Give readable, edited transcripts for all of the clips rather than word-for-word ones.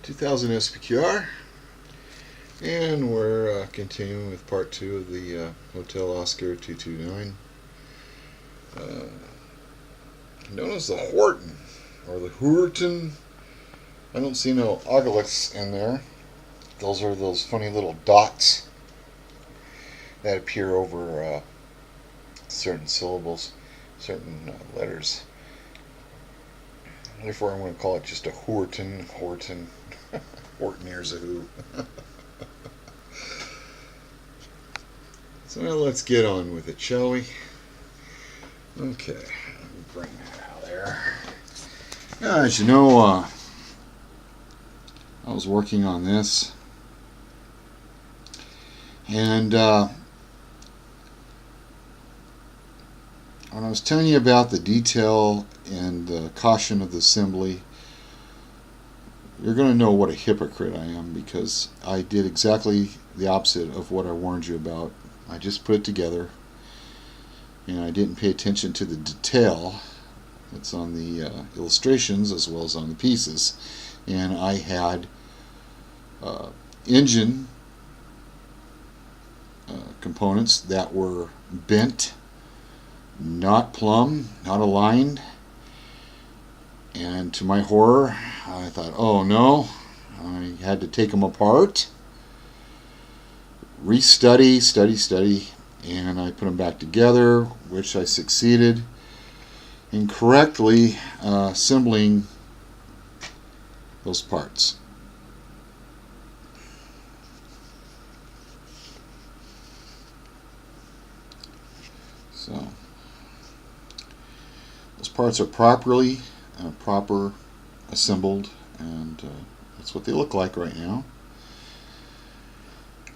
2000 SPQR, and we're continuing with part 2 of the Hotel Oscar 229, known as the Horten, or the Horten. I don't see no obelisks in there. Those are those funny little dots that appear over certain syllables, certain letters. Therefore, I'm going to call it just a Horten. Horten. Horten here's a who. So now let's get on with it, shall we? Okay, let me bring that out of there. Now, as you know, I was working on this, and when I was telling you about the detail and the caution of the assembly, you're going to know what a hypocrite I am, because I did exactly the opposite of what I warned you about. I just put it together, and I didn't pay attention to the detail that's on the illustrations as well as on the pieces. And I had engine components that were bent, not plumb, not aligned, and to my horror I thought, oh no, I had to take them apart, study, and I put them back together, which I succeeded in correctly assembling those parts. So those parts are proper assembled, and that's what they look like right now.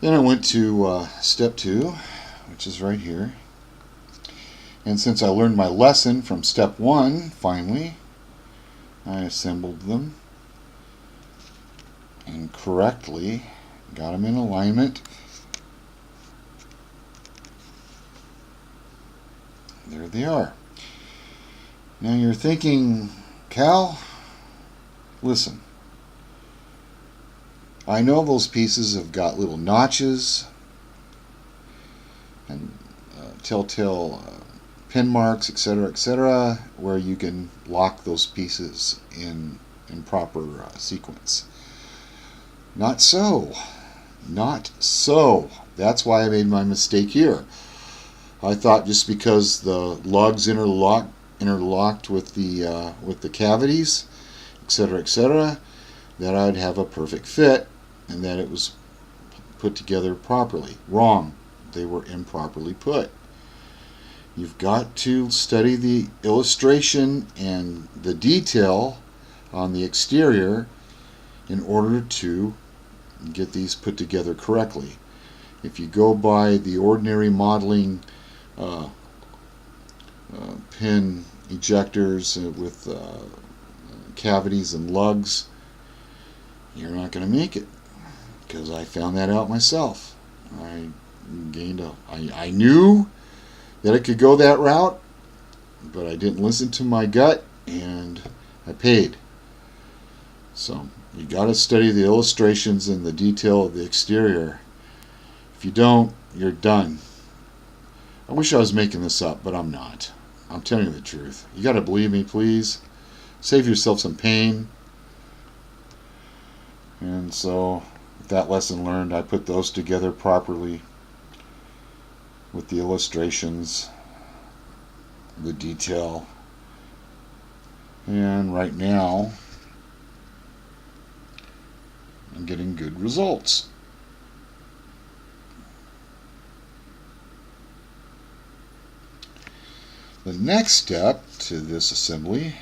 Then I went to step 2, which is right here. And since I learned my lesson from step 1, finally, I assembled them and correctly got them in alignment. There they are. Now you're thinking, Cal, listen, I know those pieces have got little notches and telltale pin marks, etc., where you can lock those pieces in proper sequence. Not so. Not so. That's why I made my mistake here. I thought just because the lugs interlocked with the cavities, etc., that I'd have a perfect fit and that it was put together properly. Wrong. They were improperly put. You've got to study the illustration and the detail on the exterior in order to get these put together correctly. If you go by the ordinary modeling pin ejectors with cavities and lugs, you're not going to make it, because I found that out myself. I knew that I could go that route, but I didn't listen to my gut, and I paid. So you got to study the illustrations and the detail of the exterior. If you don't, you're done. I wish I was making this up, but I'm not. I'm telling you the truth. You got to believe me, please. Save yourself some pain. And so, with that lesson learned, I put those together properly with the illustrations, the detail, and right now I'm getting good results. The next step to this assembly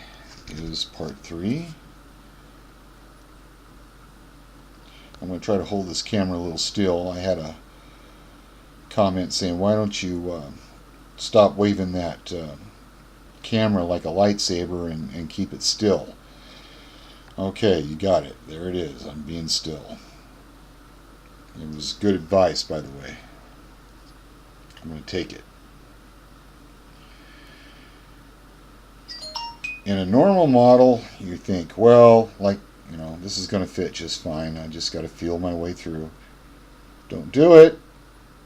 is part 3. I'm going to try to hold this camera a little still. I had a comment saying, why don't you stop waving that camera like a lightsaber and keep it still. Okay, you got it. There it is. I'm being still. It was good advice, by the way. I'm going to take it. In a normal model, you think, well, like You know, this is going to fit just fine. I just got to feel my way through. Don't do it.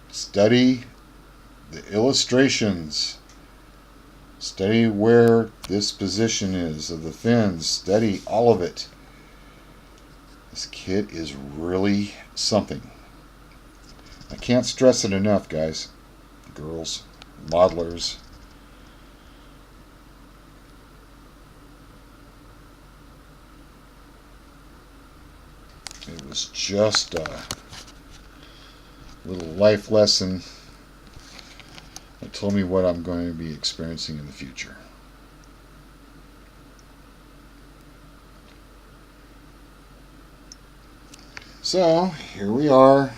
Study the illustrations. Study where this position is of the fins. Study all of it. This kit is really something. I can't stress it enough, guys, girls, modelers. It was just a little life lesson that told me what I'm going to be experiencing in the future. So, here we are.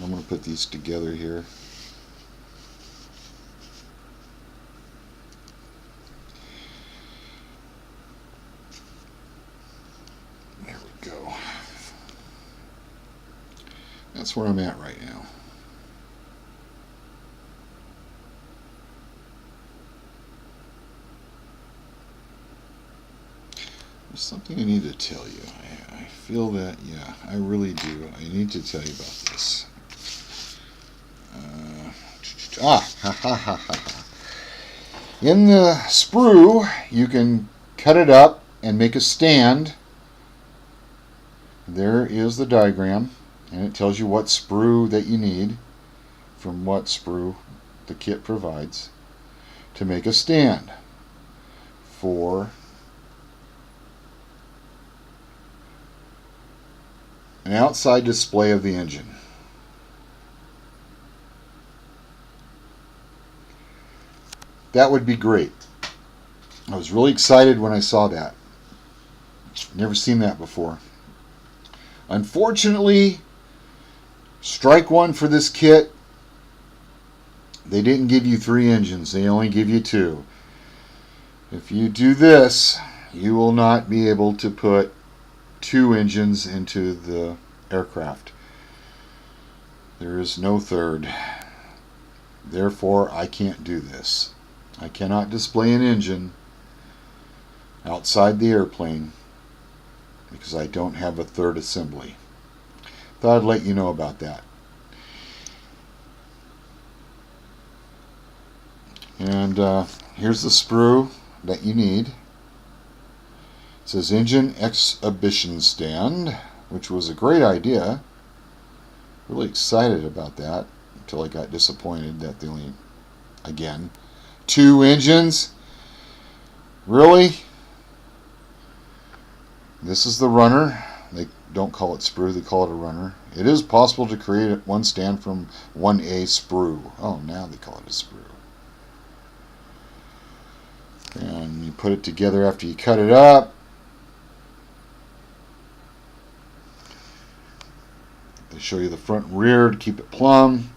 I'm going to put these together here. There we go. That's where I'm at right now. There's something I need to tell you. I feel that, yeah, I really do. I need to tell you about this. In the sprue, you can cut it up and make a stand. There is the diagram, and it tells you what sprue that you need from what sprue the kit provides to make a stand for an outside display of the engine. That would be great. I was really excited when I saw that. Never seen that before. Unfortunately, strike one for this kit. They didn't give you 3 engines. They only give you 2. If you do this, you will not be able to put 2 engines into the aircraft. There is no third. Therefore, I can't do this. I cannot display an engine outside the airplane because I don't have a third assembly. Thought I'd let you know about that. And here's the sprue that you need. It says engine exhibition stand, which was a great idea. Really excited about that until I got disappointed that they only, again, 2 engines. Really? This is the runner. They don't call it sprue, they call it a runner. It is possible to create one stand from 1A sprue. Oh, now they call it a sprue. And you put it together after you cut it up. They show you the front and rear to keep it plumb.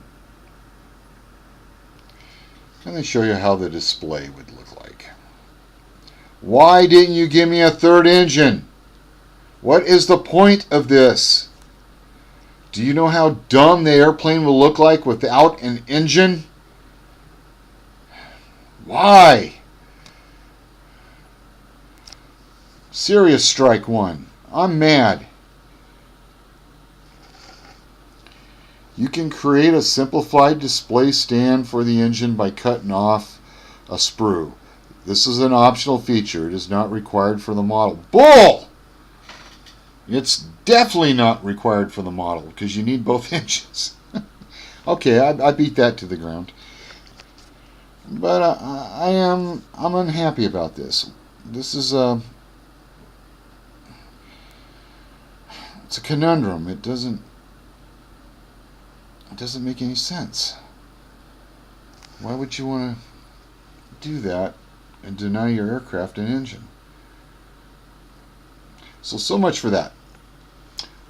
And they show you how the display would look like. Why didn't you give me a third engine? What is the point of this? Do you know how dumb the airplane will look like without an engine? Why? Serious strike one. I'm mad. You can create a simplified display stand for the engine by cutting off a sprue. This is an optional feature. It is not required for the model. Bull! It's definitely not required for the model because you need both engines. Okay, I beat that to the ground. But I'm unhappy about this. This is it's a conundrum. It doesn't make any sense. Why would you want to do that and deny your aircraft an engine? So much for that.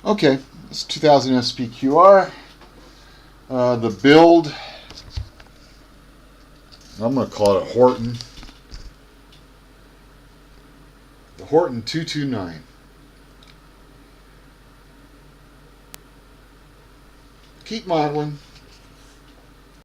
Okay, it's 2000 SPQR. The build, I'm going to call it a Horten. The Horten 229. Keep modeling.